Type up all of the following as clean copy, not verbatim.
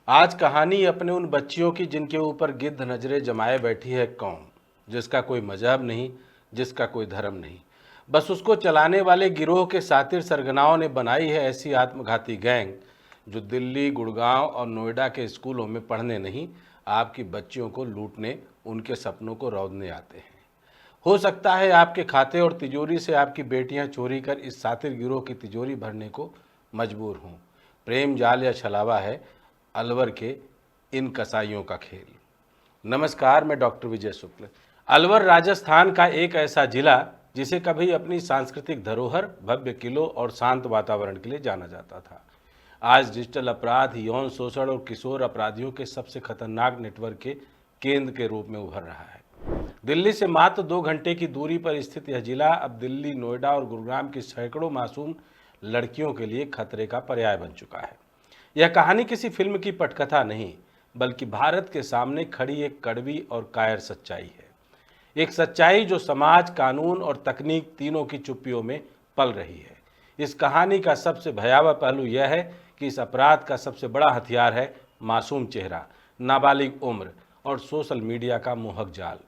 आज कहानी अपने उन बच्चियों की जिनके ऊपर गिद्ध नजरें जमाए बैठी है कौम, जिसका कोई मजहब नहीं, जिसका कोई धर्म नहीं, बस उसको चलाने वाले गिरोह के सातिर सरगनाओं ने बनाई है ऐसी आत्मघाती गैंग जो दिल्ली, गुड़गांव और नोएडा के स्कूलों में पढ़ने नहीं, आपकी बच्चियों को लूटने, उनके सपनों को रौंदने आते हैं। हो सकता है आपके खाते और तिजोरी से आपकी बेटियां चोरी कर इस सातिर गिरोह की तिजोरी भरने को मजबूर हों। प्रेम जाल या छलावा है अलवर के इन कसाईयों का खेल। नमस्कार, मैं डॉक्टर विजय शुक्ल। अलवर राजस्थान का एक ऐसा जिला जिसे कभी अपनी सांस्कृतिक धरोहर, भव्य किलों और शांत वातावरण के लिए जाना जाता था, आज डिजिटल अपराध, यौन शोषण और किशोर अपराधियों के सबसे खतरनाक नेटवर्क के केंद्र के रूप में उभर रहा है। दिल्ली से मात्र 2 घंटे की दूरी पर स्थित यह जिला अब दिल्ली, नोएडा और गुरुग्राम की सैकड़ों मासूम लड़कियों के लिए खतरे का पर्याय बन चुका है। यह कहानी किसी फिल्म की पटकथा नहीं, बल्कि भारत के सामने खड़ी एक कड़वी और कायर सच्चाई है। एक सच्चाई जो समाज, कानून और तकनीक तीनों की चुप्पियों में पल रही है। इस कहानी का सबसे भयावह पहलू यह है कि इस अपराध का सबसे बड़ा हथियार है मासूम चेहरा, नाबालिग उम्र और सोशल मीडिया का मोहक जाल।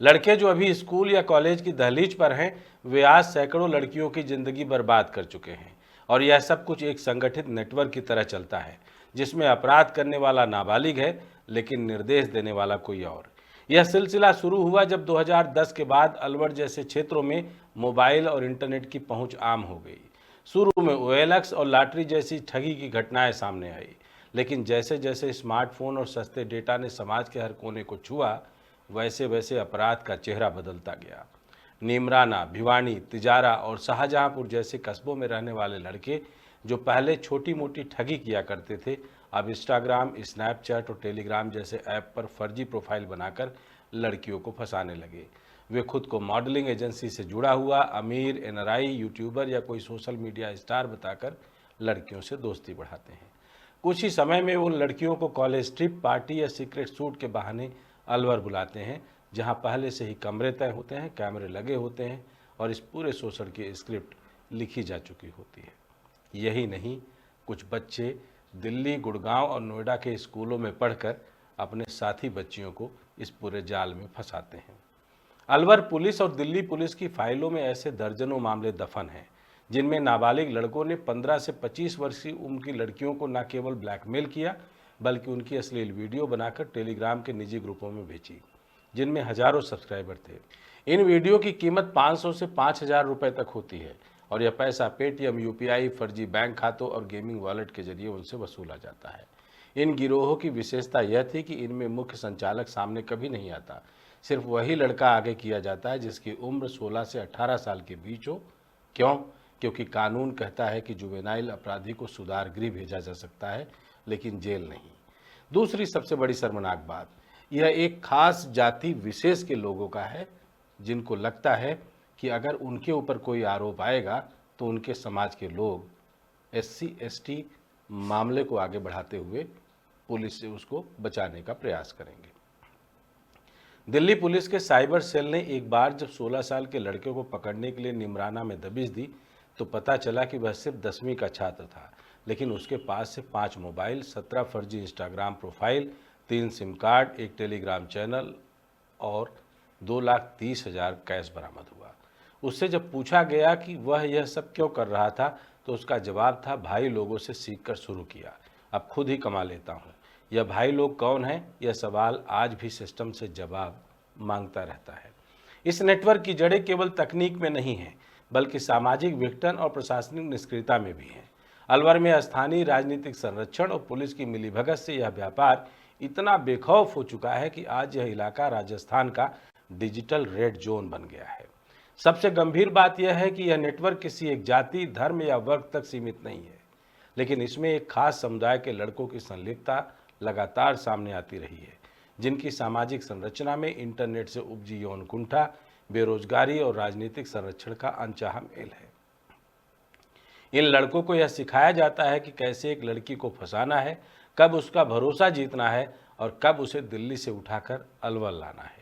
लड़के जो अभी स्कूल या कॉलेज की दहलीज पर हैं, वे आज सैकड़ों लड़कियों की जिंदगी बर्बाद कर चुके हैं। और यह सब कुछ एक संगठित नेटवर्क की तरह चलता है, जिसमें अपराध करने वाला नाबालिग है, लेकिन निर्देश देने वाला कोई और। यह सिलसिला शुरू हुआ जब 2010 के बाद अलवर जैसे क्षेत्रों में मोबाइल और इंटरनेट की पहुंच आम हो गई। शुरू में OLX और लॉटरी जैसी ठगी की घटनाएं सामने आई, लेकिन जैसे जैसे स्मार्टफोन और सस्ते डेटा ने समाज के हर कोने को छुआ, वैसे वैसे अपराध का चेहरा बदलता गया। नीमराना, भिवानी, तिजारा और शाहजहांपुर जैसे कस्बों में रहने वाले लड़के जो पहले छोटी मोटी ठगी किया करते थे, अब इंस्टाग्राम, स्नैपचैट और टेलीग्राम जैसे ऐप पर फर्जी प्रोफाइल बनाकर लड़कियों को फंसाने लगे। वे खुद को मॉडलिंग एजेंसी से जुड़ा हुआ अमीर, NRI, यूट्यूबर या कोई सोशल मीडिया स्टार बताकर लड़कियों से दोस्ती बढ़ाते हैं। कुछ ही समय में वो लड़कियों को कॉलेज ट्रिप, पार्टी या सीक्रेट शूट के बहाने अलवर बुलाते हैं, जहां पहले से ही कमरे तय होते हैं, कैमरे लगे होते हैं और इस पूरे शोषण की स्क्रिप्ट लिखी जा चुकी होती है। यही नहीं, कुछ बच्चे दिल्ली, गुड़गांव और नोएडा के स्कूलों में पढ़कर अपने साथी बच्चियों को इस पूरे जाल में फंसाते हैं। अलवर पुलिस और दिल्ली पुलिस की फाइलों में ऐसे दर्जनों मामले दफन हैं, जिनमें नाबालिग लड़कों ने 15 से 25 वर्ष की उम्र की लड़कियों को न केवल ब्लैकमेल किया, बल्कि उनकी अश्लील वीडियो बनाकर टेलीग्राम के निजी ग्रुपों में भेजी, जिनमें हजारों सब्सक्राइबर थे। इन वीडियो की कीमत 500 से 5000 रुपये तक होती है और यह पैसा पेटीएम, UPI, फर्जी बैंक खातों और गेमिंग वॉलेट के जरिए उनसे वसूला जाता है। इन गिरोहों की विशेषता यह थी कि इनमें मुख्य संचालक सामने कभी नहीं आता। सिर्फ वही लड़का आगे किया जाता है जिसकी उम्र 16 से 18 साल के बीच हो। क्यों? क्योंकि कानून कहता है कि जुवेनाइल अपराधी को सुधार गृह भेजा जा सकता है, लेकिन जेल नहीं। दूसरी सबसे बड़ी शर्मनाक बात, यह एक खास जाति विशेष के लोगों का है, जिनको लगता है कि अगर उनके ऊपर कोई आरोप आएगा तो उनके समाज के लोग SC ST मामले को आगे बढ़ाते हुए पुलिस से उसको बचाने का प्रयास करेंगे। दिल्ली पुलिस के साइबर सेल ने एक बार जब 16 साल के लड़के को पकड़ने के लिए निमराना में दबिश दी, तो पता चला कि वह सिर्फ 10वीं का छात्र था, लेकिन उसके पास से 5 मोबाइल, 17 फर्जी इंस्टाग्राम प्रोफाइल, 3 सिम कार्ड, एक टेलीग्राम चैनल और 2,30,000 कैश बरामद हुआ। उससे जब पूछा गया कि वह यह सब क्यों कर रहा था, तो उसका जवाब था, भाई लोगों से सीखकर शुरू किया, अब खुद ही कमा लेता हूँ। यह भाई लोग कौन है? यह सवाल आज भी सिस्टम से जवाब मांगता रहता है। इस नेटवर्क की जड़ें केवल तकनीक में नहीं है, बल्कि सामाजिक विघटन और प्रशासनिक निष्क्रियता में भी है। अलवर में स्थानीय राजनीतिक संरक्षण और पुलिस की मिलीभगत से यह व्यापार इतना बेखौफ हो चुका है कि आज यह इलाका राजस्थान का डिजिटल रेड जोन बन गया है। सबसे गंभीर बात यह है कि यह नेटवर्क किसी एक जाति, धर्म या वर्ग तक सीमित नहीं है, लेकिन इसमें एक खास समुदाय के लड़कों की संलिप्तता लगातार सामने आती रही है, जिनकी सामाजिक संरचना में इंटरनेट से उपजी यौन कुंठा, बेरोजगारी और राजनीतिक संरक्षण का अनचाहा मेल है। इन लड़कों को यह सिखाया जाता है कि कैसे एक लड़की को फंसाना है, कब उसका भरोसा जीतना है और कब उसे दिल्ली से उठाकर अलवर लाना है।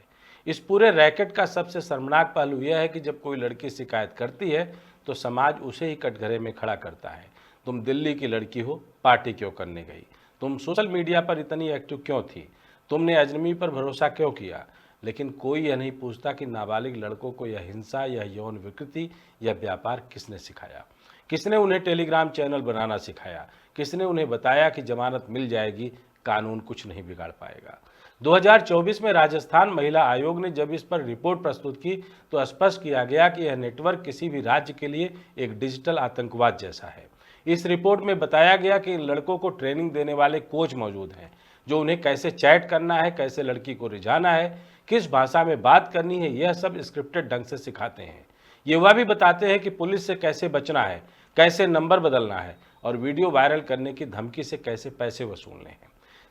इस पूरे रैकेट का सबसे शर्मनाक पहलू यह है कि जब कोई लड़की शिकायत करती है तो समाज उसे ही कटघरे में खड़ा करता है। तुम दिल्ली की लड़की हो, पार्टी क्यों करने गई? तुम सोशल मीडिया पर इतनी एक्टिव क्यों थी? तुमने अजनबी पर भरोसा क्यों किया? लेकिन कोई यह नहीं पूछता कि नाबालिग लड़कों को यह हिंसा, यह यौन विकृति, यह व्यापार किसने सिखाया? किसने उन्हें टेलीग्राम चैनल बनाना सिखाया? किसने उन्हें बताया कि जमानत मिल जाएगी, कानून कुछ नहीं बिगाड़ पाएगा? 2024 में राजस्थान महिला आयोग ने जब इस पर रिपोर्ट प्रस्तुत की तो स्पष्ट किया गया कि यह नेटवर्क किसी भी राज्य के लिए एक डिजिटल आतंकवाद जैसा है। इस रिपोर्ट में बताया गया कि इन लड़कों को ट्रेनिंग देने वाले कोच मौजूद हैं, जो उन्हें कैसे चैट करना है, कैसे लड़की को रिझाना है, किस भाषा में बात करनी है, यह सब स्क्रिप्टेड ढंग से सिखाते हैं। ये वह भी बताते हैं कि पुलिस से कैसे बचना है, कैसे नंबर बदलना है और वीडियो वायरल करने की धमकी से कैसे पैसे वसूलने हैं।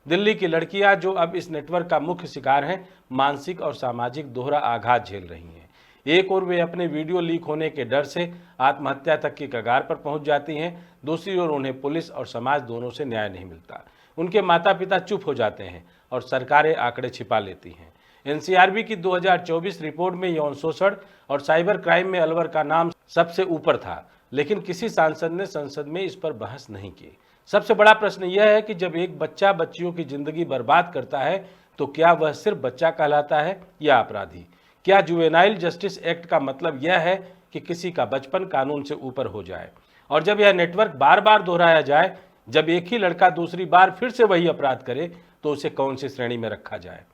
दिल्ली की लड़कियां जो अब इस नेटवर्क का मुख्य शिकार हैं, मानसिक और सामाजिक दोहरा आघात झेल रही हैं। एक ओर वे अपने वीडियो लीक होने के डर से आत्महत्या तक की कगार पर पहुंच जाती हैं, दूसरी ओर उन्हें पुलिस और समाज दोनों से न्याय नहीं मिलता। उनके माता पिता चुप हो जाते हैं और सरकारें आंकड़े छिपा लेती हैं। एनसीआरबी की 2024 रिपोर्ट में यौन शोषण और साइबर क्राइम में अलवर का नाम सबसे ऊपर था, लेकिन किसी सांसद ने संसद में इस पर बहस नहीं की। सबसे बड़ा प्रश्न यह है कि जब एक बच्चा बच्चियों की जिंदगी बर्बाद करता है तो क्या वह सिर्फ बच्चा कहलाता है या अपराधी? क्या जुवेनाइल जस्टिस एक्ट का मतलब यह है कि किसी का बचपन कानून से ऊपर हो जाए? और जब यह नेटवर्क बार बार दोहराया जाए, जब एक ही लड़का दूसरी बार फिर से वही अपराध करे, तो उसे कौन सी श्रेणी में रखा जाए?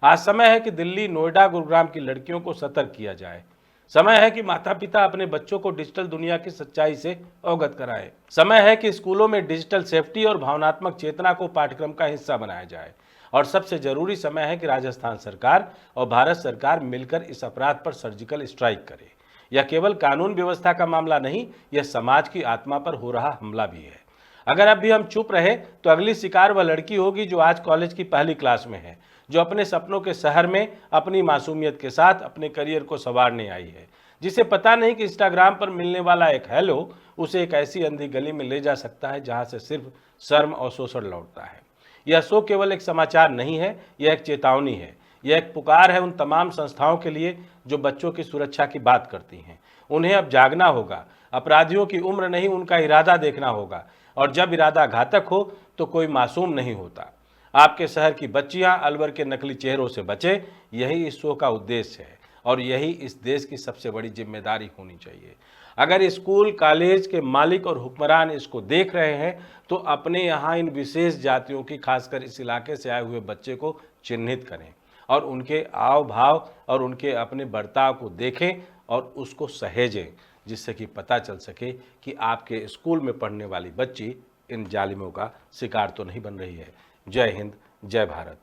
आज समय है कि दिल्ली, नोएडा, गुरुग्राम की लड़कियों को सतर्क किया जाए। समय है कि माता पिता अपने बच्चों को डिजिटल दुनिया की सच्चाई से अवगत कराएं। समय है कि स्कूलों में डिजिटल सेफ्टी और भावनात्मक चेतना को पाठ्यक्रम का हिस्सा बनाया जाए। और सबसे जरूरी समय है कि राजस्थान सरकार और भारत सरकार मिलकर इस अपराध पर सर्जिकल स्ट्राइक करे। यह केवल कानून व्यवस्था का मामला नहीं, यह समाज की आत्मा पर हो रहा हमला भी है। अगर अब भी हम चुप रहे तो अगली शिकार वह लड़की होगी जो आज कॉलेज की पहली क्लास में है, जो अपने सपनों के शहर में अपनी मासूमियत के साथ अपने करियर को संवारने आई है, जिसे पता नहीं कि इंस्टाग्राम पर मिलने वाला एक हेलो उसे एक ऐसी अंधी गली में ले जा सकता है जहां से सिर्फ शर्म और शोषण लौटता है। यह शो केवल एक समाचार नहीं है, यह एक चेतावनी है। यह एक पुकार है उन तमाम संस्थाओं के लिए जो बच्चों की सुरक्षा की बात करती हैं। उन्हें अब जागना होगा। अपराधियों की उम्र नहीं, उनका इरादा देखना होगा। और जब इरादा घातक हो तो कोई मासूम नहीं होता। आपके शहर की बच्चियां अलवर के नकली चेहरों से बचे, यही इस शो का उद्देश्य है और यही इस देश की सबसे बड़ी जिम्मेदारी होनी चाहिए। अगर स्कूल, कॉलेज के मालिक और हुक्मरान इसको देख रहे हैं तो अपने यहाँ इन विशेष जातियों की, खासकर इस इलाके से आए हुए बच्चे को चिन्हित करें और उनके आव भाव और उनके अपने बर्ताव को देखें और उसको सहेजें, जिससे कि पता चल सके कि आपके स्कूल में पढ़ने वाली बच्ची इन जालिमों का शिकार तो नहीं बन रही है। जय हिंद, जय भारत।